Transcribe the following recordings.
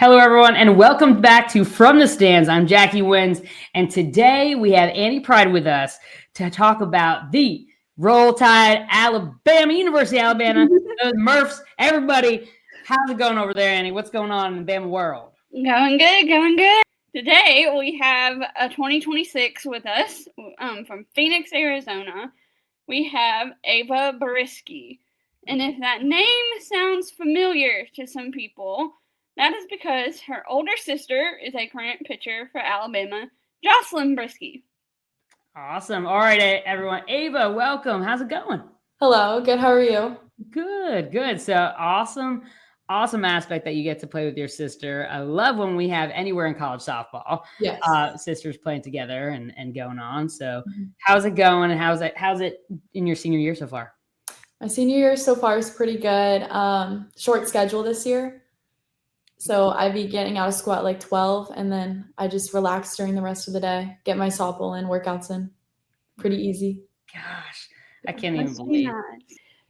Hello, everyone, and welcome back to From the Stands. I'm Jackie Wins, and today we have Annie Pride with us to talk about the Roll Tide, Alabama, University of Alabama, those Murphs, everybody. How's it going over there, Annie? What's going on in the Bama world? Going good. Today we have a 2026 with us from Phoenix, Arizona. We have Ava Briski. And if that name sounds familiar to some people, that is because her older sister is a current pitcher for Alabama, Jocelyn Briski. Awesome. All right, everyone. Ava, welcome. How's it going? Hello, good. How are you? Good. So awesome aspect that you get to play with your sister. I love when we have anywhere in college softball, Yes. Sisters playing together and going on. So how's it going? And how's it in your senior year so far? My senior year so far is pretty good. Short schedule this year. So I'd be getting out of school at like 12, and then I just relax during the rest of the day, get my softball in, workouts in. Pretty easy. Gosh, I can't even believe.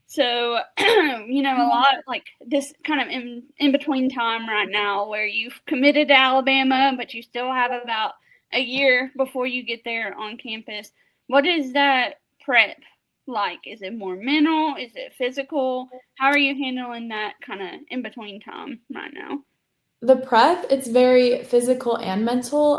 So, a lot like this kind of in between time right now where you've committed to Alabama, but you still have about a year before you get there on campus. What is that prep like? Is it more mental? Is it physical? How are you handling that kind of in between time right now? The prep, it's very physical and mental.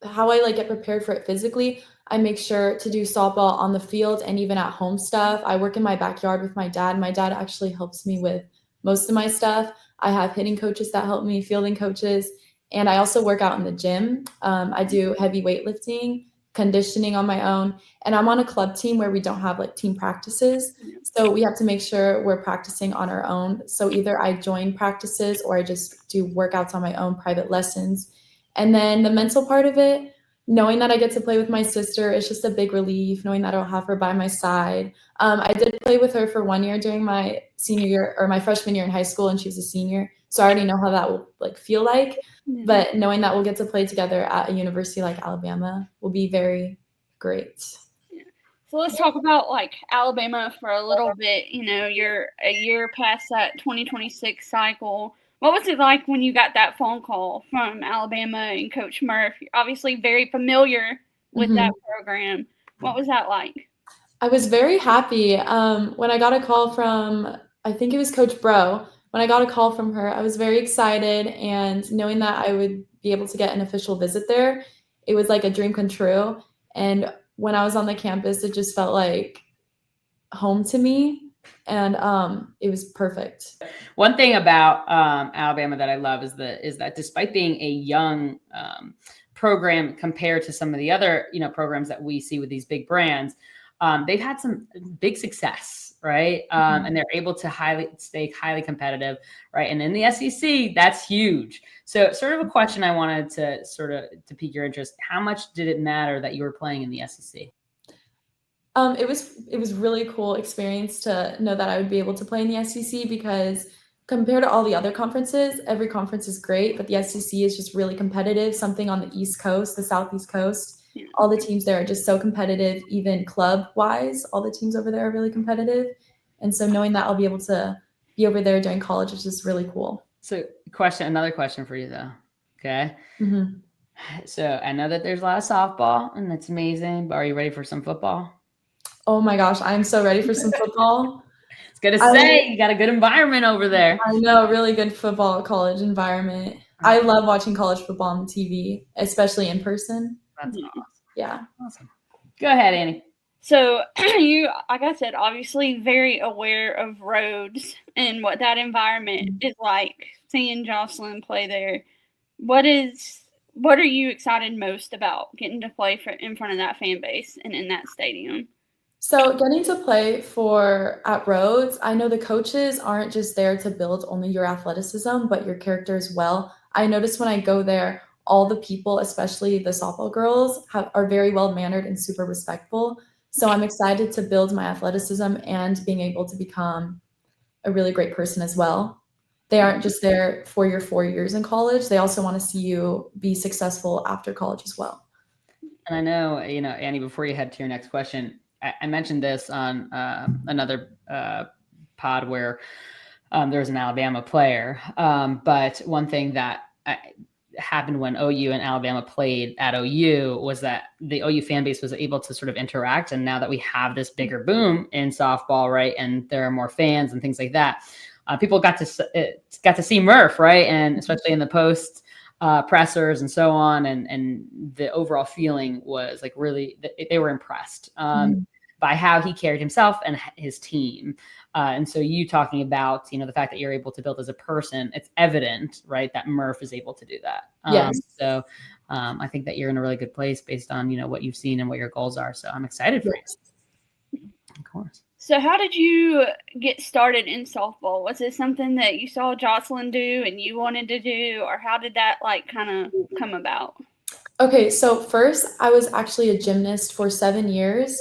How I get prepared for it physically, I make sure to do softball on the field and even at home stuff. I work in my backyard with my dad. My dad actually helps me with most of my stuff. I have hitting coaches that help me, fielding coaches, and I also work out in the gym. I do heavy weightlifting, conditioning on my own, and I'm on a club team where we don't have team practices. So we have to make sure we're practicing on our own. So either I join practices or I just do workouts on my own, private lessons. And then the mental part of it, knowing that I get to play with my sister is just a big relief, knowing that I'll have her by my side. I did play with her for 1 year during my senior year or my freshman year in high school, and she's a senior. So I already know how that will feel like. But knowing that we'll get to play together at a university like Alabama will be very great. So let's talk about Alabama for a little bit. You're a year past that 2026 cycle. What was it like when you got that phone call from Alabama and Coach Murph? You're obviously very familiar with that program. What was that like? I was very happy. When I got a call from, I think it was Coach Bro, when I got a call from her, I was very excited, and knowing that I would be able to get an official visit there, it was like a dream come true. And when I was on the campus, it just felt like home to me, and it was perfect. One thing about Alabama that I love is that despite being a young program compared to some of the other programs that we see with these big brands, they've had some big success, right? And they're able to stay highly competitive, right? And in the SEC, that's huge. So sort of a question I wanted to pique your interest. How much did it matter that you were playing in the SEC? It was really cool experience to know that I would be able to play in the SEC, because compared to all the other conferences, every conference is great, but the SEC is just really competitive. Something on the East Coast, the Southeast Coast, all the teams there are just so competitive, even club-wise. All the teams over there are really competitive. And so knowing that I'll be able to be over there during college is just really cool. So another question for you, though. Okay. So I know that there's a lot of softball, and that's amazing, but are you ready for some football? Oh my gosh, I'm so ready for some football. It's good to say you got a good environment over there. I know, really good football college environment. I love watching college football on TV, especially in person. That's awesome. Yeah. Awesome. Go ahead, Annie. So you, like I said, obviously very aware of roads and what that environment is like. Seeing Jocelyn play there, what are you excited most about getting to play in front of that fan base and in that stadium? So getting to play at Rhodes, I know the coaches aren't just there to build only your athleticism, but your character as well. I notice when I go there, all the people, especially the softball girls, are very well-mannered and super respectful. So I'm excited to build my athleticism and being able to become a really great person as well. They aren't just there for your 4 years in college. They also want to see you be successful after college as well. And I know, Annie, before you head to your next question, I mentioned this on another pod where there was an Alabama player. But one thing that happened when OU and Alabama played at OU was that the OU fan base was able to sort of interact. And now that we have this bigger boom in softball, right, and there are more fans and things like that, people got to see Murph, right, and especially in the post pressers and so on, and the overall feeling was like really they were impressed by how he carried himself and his team. And so you talking about, the fact that you're able to build as a person, it's evident, right, that Murph is able to do that. Yes. So I think that you're in a really good place based on, what you've seen and what your goals are. So I'm excited for you. Of course. So how did you get started in softball? Was it something that you saw Jocelyn do and you wanted to do, or how did that kind of come about? Okay, so first I was actually a gymnast for 7 years.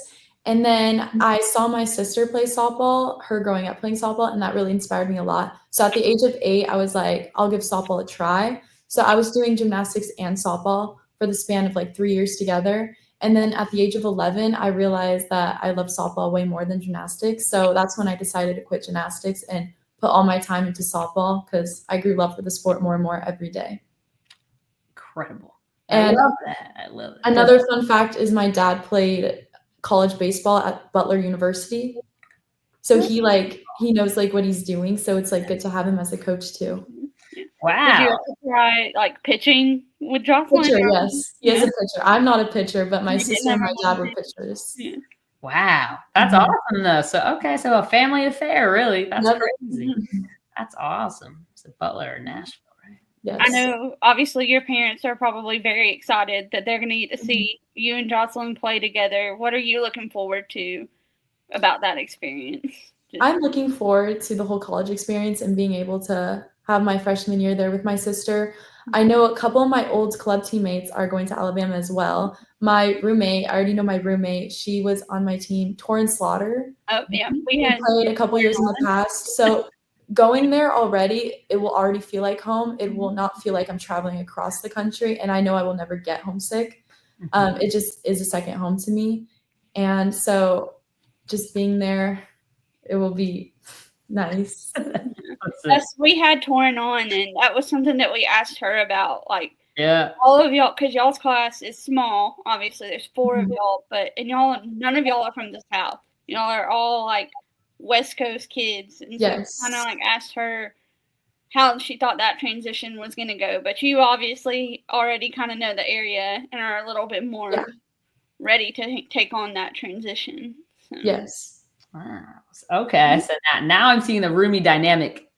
And then I saw my sister play softball, her growing up playing softball, and that really inspired me a lot. So at the age of 8, I was like, I'll give softball a try. So I was doing gymnastics and softball for the span of like 3 years together. And then at the age of 11, I realized that I love softball way more than gymnastics. So that's when I decided to quit gymnastics and put all my time into softball because I grew love for the sport more and more every day. Incredible. And I love that. I love it. Another fun fact is my dad played college baseball at Butler University. So he knows like what he's doing. So it's like good to have him as a coach too. Wow. Did you try like pitching with Jocelyn? Pitcher, yes. He is a pitcher. I'm not a pitcher, but my sister and my dad were pitchers. Yeah. Wow. That's awesome though. So a family affair, really. That's crazy. That's awesome. So Butler, Nashville, right? Yes. I know obviously your parents are probably very excited that they're going to get to see you and Jocelyn play together. What are you looking forward to about that experience? I'm looking forward to the whole college experience and being able to have my freshman year there with my sister. I know a couple of my old club teammates are going to Alabama as well. My roommate, I already know my roommate. She was on my team, Torrin Slaughter. Oh, yeah. We played a couple years in the past. So going there already, it will already feel like home. It will not feel like I'm traveling across the country. And I know I will never get homesick. It just is a second home to me. And so just being there, it will be nice. Yes, we had Torrin on, and that was something that we asked her about. Like, yeah, all of y'all, because y'all's class is small. Obviously, there's 4 of y'all, and none of y'all are from the South. Y'all are all like West Coast kids, and so kind of like asked her how she thought that transition was going to go. But you obviously already kind of know the area and are a little bit more ready to take on that transition. So. Yes. Wow. Okay, so now I'm seeing the roomie dynamic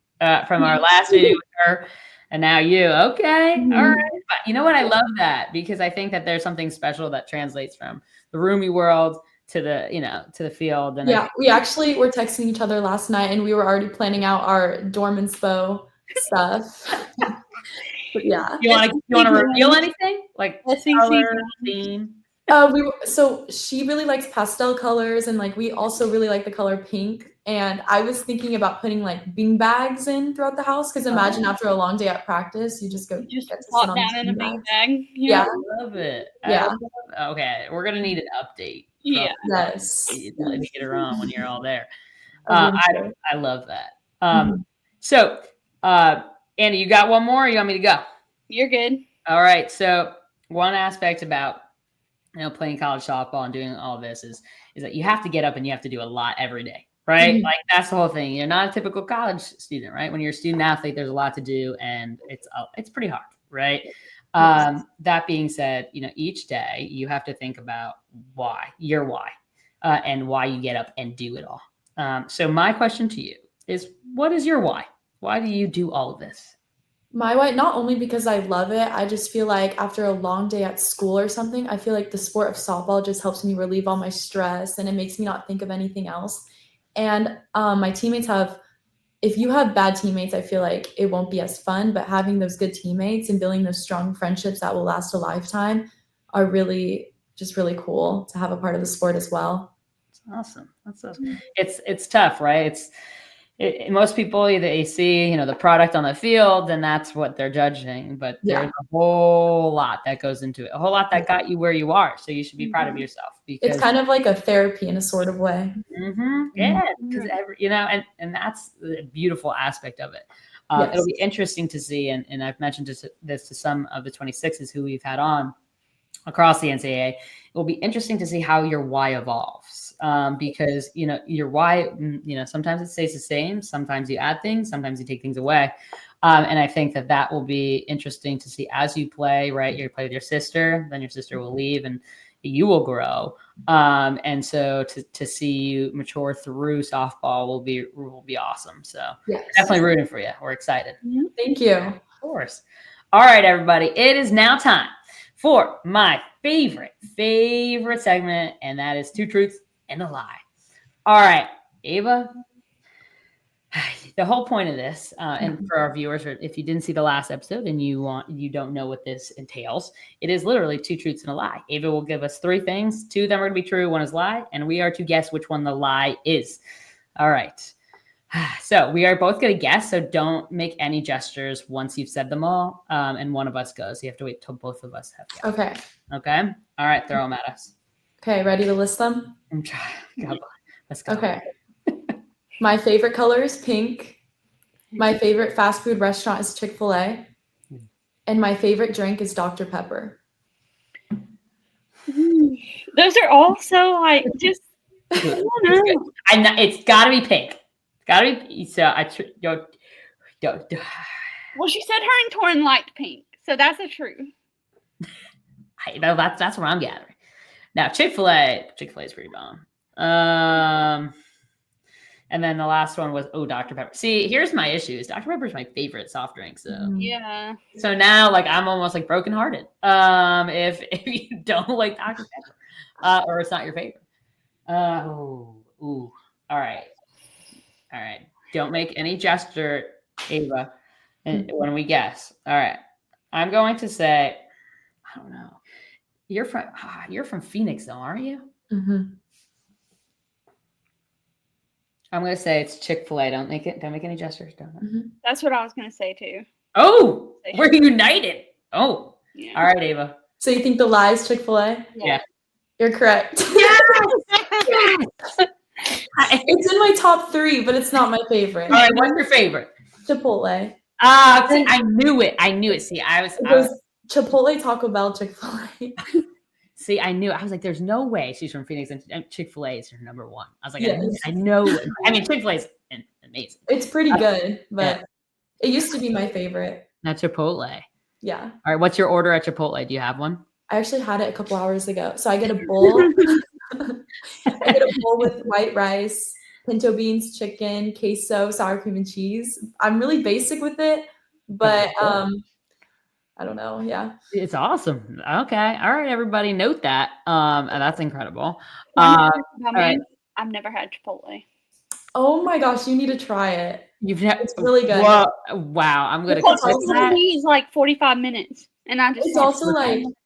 from our last video with her, and now you. Okay, all right. But you know what? I love that because I think that there's something special that translates from the roomie world to the to the field. And we actually were texting each other last night, and we were already planning out our dorm inspo stuff. But yeah, you want to reveal anything like color, theme? So she really likes pastel colors, and like we also really like the color pink. And I was thinking about putting like bean bags in throughout the house because imagine after a long day at practice, you just pop down in a bean bag. Yeah, I love it. Yeah. Okay, we're gonna need an update. Yeah. Yes. To get her on when you're all there. I love that. So, Andy, you got one more? Or you want me to go? You're good. All right. So one aspect about playing college softball and doing all this is that you have to get up and you have to do a lot every day, right? Like that's the whole thing. You're not a typical college student, right? When you're a student athlete, there's a lot to do, and it's pretty hard, right? That being said, each day you have to think about your why, and why you get up and do it all. So my question to you is, what is your why? Why do you do all of this? My why, not only because I love it, I just feel like after a long day at school or something, I feel like the sport of softball just helps me relieve all my stress, and it makes me not think of anything else. And my teammates if you have bad teammates, I feel like it won't be as fun, but having those good teammates and building those strong friendships that will last a lifetime are really cool to have a part of the sport as well. That's awesome. That's awesome. It's tough, right? most people they see, the product on the field and that's what they're judging, but there's a whole lot that goes into it, a whole lot that got you where you are. So you should be proud of yourself because it's kind of like a therapy in a sort of way. Yeah, because and that's the beautiful aspect of it. It'll be interesting to see, and I've mentioned this to some of the 26s who we've had on across the NCAA. It will be interesting to see how your why evolves, because your why, sometimes it stays the same, sometimes you add things, sometimes you take things away, and I think that will be interesting to see as you play. Right, you play with your sister, then your sister will leave, and you will grow, and so to see you mature through softball will be awesome. So definitely rooting for you. We're excited. Thank you. Of course. All right, everybody. It is now time for my favorite segment, and that is 2 Truths and a Lie. All right, Ava. The whole point of this, and for our viewers, or if you didn't see the last episode and you don't know what this entails, it is literally 2 truths and a lie. Ava will give us 3 things. 2 of them are going to be true, 1 is lie, and we are to guess which one the lie is. All right. So we are both going to guess. So don't make any gestures once you've said them all, and one of us goes. You have to wait till both of us have guessed. Okay. Okay. All right. Throw them at us. Okay. Ready to list them? I'm trying. God, let's go. Okay. My favorite color is pink. My favorite fast food restaurant is Chick-fil-A. And my favorite drink is Dr. Pepper. Those are all so just, I don't know. It's got to be pink. It's got to be. So Well, she said her and Torrin liked pink. So that's the truth. That's what I'm gathering. Now, Chick-fil-A is pretty bomb. And then the last one was, Dr. Pepper. See, here's my issues. Dr. Pepper is my favorite soft drink. So yeah. So now, I'm almost brokenhearted. If you don't like Dr. Pepper, or it's not your favorite. All right. Don't make any gesture, Ava, when we guess. All right. I'm going to say, I don't know. You're from Phoenix, though, aren't you? Mm-hmm. I'm going to say it's Chick-fil-A. Don't make any gestures. That's what I was going to say, too. Oh, we're united. Oh, yeah. All right, Ava. So you think the lie is Chick-fil-A? Yeah. You're correct. Yes! It's in my top 3, but it's not my favorite. All right, what's your favorite? Chipotle. See, I knew it. See, I was Chipotle, Taco Bell, Chick-fil-A. See, I knew. I was like, there's no way she's from Phoenix and Chick-fil-A is her number 1. I was like, yes. I know. I mean, Chick-fil-A is amazing. It's pretty good, but it used to be my favorite. Now Chipotle. Yeah. All right, what's your order at Chipotle? Do you have one? I actually had it a couple hours ago. So I get a bowl. I get a bowl with white rice, pinto beans, chicken, queso, sour cream, and cheese. I'm really basic with it, but I don't know. Yeah. It's awesome. Okay. All right, everybody note that. And that's incredible. I've never had Chipotle. Oh my gosh, you need to try it. It's really good. Wow. I'm going to It's like 45 minutes. And I just it's also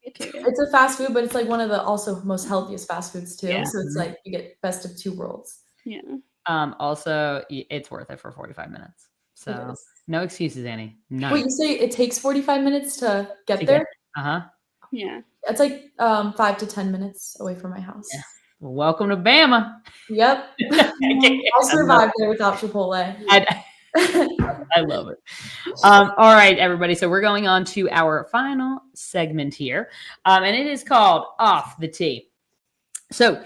it's a fast food, but it's one of the also most healthiest fast foods too. Yeah. So it's you get best of 2 worlds. Yeah. Also it's worth it for 45 minutes. So no excuses, Annie. None. Wait, you say it takes 45 minutes to get there? Yeah. It's 5 to 10 minutes away from my house. Yeah. Well, welcome to Bama. Yep. I'll survive there without Chipotle. I love it. All right, everybody. So we're going on to our final segment here. And it is called Off the Tee. So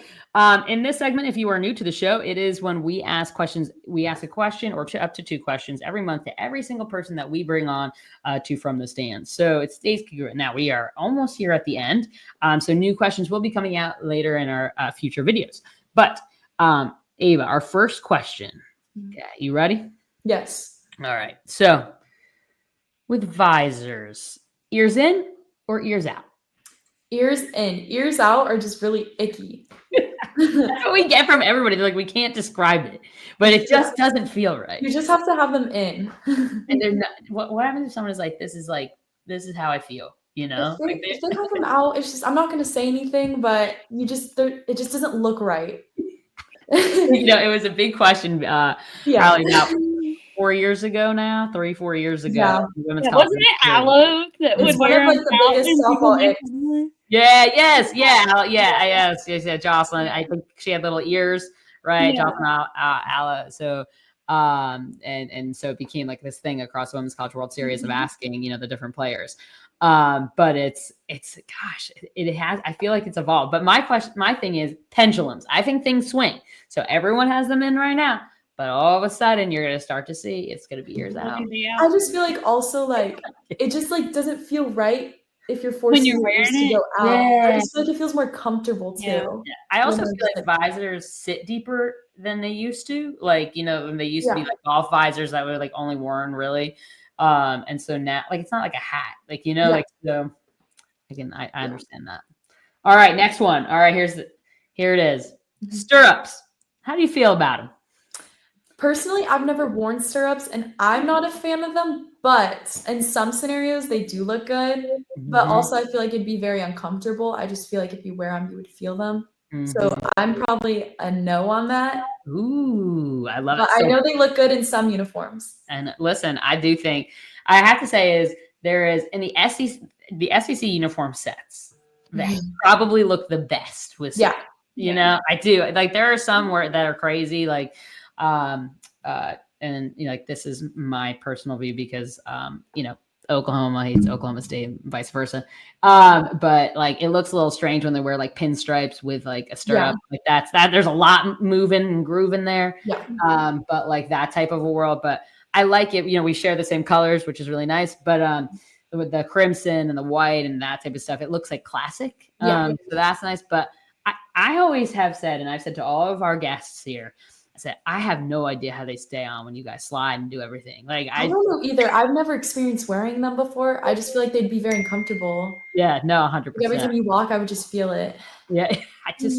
in this segment, if you are new to the show, it is when we ask questions. We ask a question or up to 2 questions every month to every single person that we bring on to From the Stands. So it's Dave's now. We are almost here at the end. So new questions will be coming out later in our future videos. But Ava, our first question. Okay, you ready? Yes. All right. So with visors, ears in or ears out? Ears in. Ears out are just really icky. That's what we get from everybody. They're like, we can't describe it, but it just doesn't feel right. You just have to have them in. And they're not. What happens if someone is like, this is how I feel, you know? If they have them out, it's just, I'm not going to say anything, but it just doesn't look right. It was a big question. Yeah. Probably about 4 years ago now, 3-4 years ago. Yeah, Women's wasn't college it basketball. Aloe that It's would one wear of like them the out biggest and people softball make icks. fun of her? Yes, Jocelyn. I think she had little ears, right? Yeah. Jocelyn Alla. So, and so it became like this thing across the Women's College World Series of asking, the different players. But it's gosh, it has. I feel like it's evolved. But my thing is pendulums. I think things swing. So everyone has them in right now. But all of a sudden, you're going to start to see it's going to be years out. I just feel like also like it just like doesn't feel right if you're forcing you're your wearing ears to go out. Yeah. I just feel like it feels more comfortable too. Yeah. I also when feel they're like visors sit deeper than they used to. Like, when they used to be Yeah. like golf visors that were like only worn really. And so now, like, it's not like a hat, like, Yeah. like, so again, I understand that. All right, next one. All right, here it is. Stirrups. How do you feel about them? Personally, I've never worn stirrups and I'm not a fan of them, but in some scenarios they do look good. But also I feel like it'd be very uncomfortable. I just feel like if you wear them, you would feel them. So I'm probably a no on that. Ooh, I love But it. I know they look good in some uniforms. And listen, I do think I have to say is there is in the SEC uniform sets that probably look the best with Yeah. I do. Like there are some that are crazy, like and like this is my personal view because Oklahoma hates Oklahoma State and vice versa. But like it looks a little strange when they wear like pinstripes with like a stirrup. Like that there's a lot moving and grooving there. Yeah. But like that type of a world. But I like it. We share the same colors, which is really nice. But with the crimson and the white and that type of stuff, it looks like classic. So that's nice. But I always have said, and I've said to all of our guests here, I said, I have no idea how they stay on when you guys slide and do everything. Like I don't know either. I've never experienced wearing them before. I just feel like they'd be very uncomfortable. Yeah, no, 100%. Like every time you walk, I would just feel it. Yeah, it's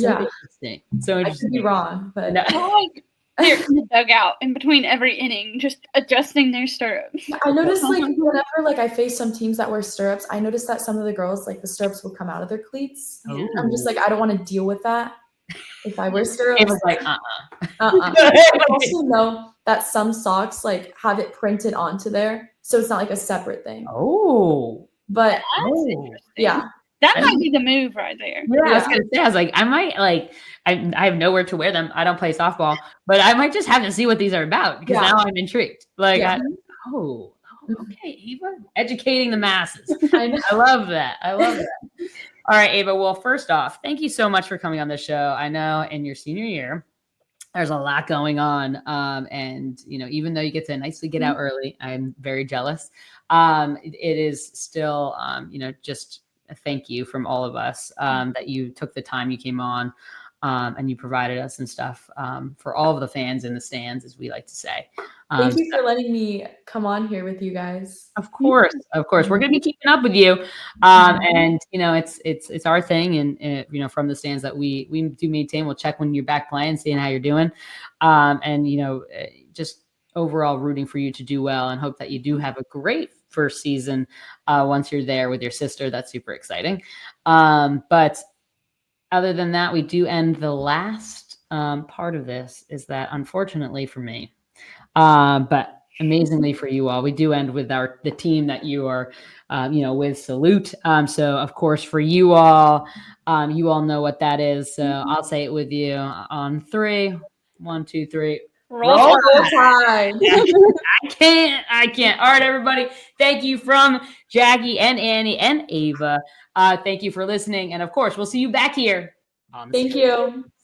so interesting. So interesting. I could be wrong, but No. They're in the dugout in between every inning, just adjusting their stirrups. I noticed like whenever like I face some teams that wear stirrups, I noticed that some of the girls like the stirrups will come out of their cleats. Oh. I'm just like I don't want to deal with that if I wear stirrups. It was like I also know that some socks like have it printed onto there, so it's not like a separate thing. Oh, but that's interesting. Yeah. That might be the move right there. Yeah, I was gonna say, I was like, I might like, I have nowhere to wear them. I don't play softball, but I might just have to see what these are about because now I'm intrigued. Like, okay, Ava, educating the masses. I love that. All right, Ava. Well, first off, thank you so much for coming on the show. I know in your senior year, there's a lot going on. And, even though you get to nicely get out early, I'm very jealous. It is still, just a thank you from all of us that you took the time, you came on and you provided us some stuff for all of the fans in the stands, as we like to say. Thank you for letting me come on here with you guys. Of course. We're going to be keeping up with you. And, it's our thing. And, from the stands that we do maintain, we'll check when you're back playing, seeing how you're doing. And, just overall rooting for you to do well and hope that you do have a great first season once you're there with your sister. That's super exciting. But other than that, we do end the last part of this is that unfortunately for me, but amazingly for you all, we do end with the team that you are, with Salute. So of course for you all know what that is. So I'll say it with you on 3. 1, 2, 3. Roll Tide. I can't. All right, everybody. Thank you from Jackie and Annie and Ava. Thank you for listening. And of course, we'll see you back here. Thank you.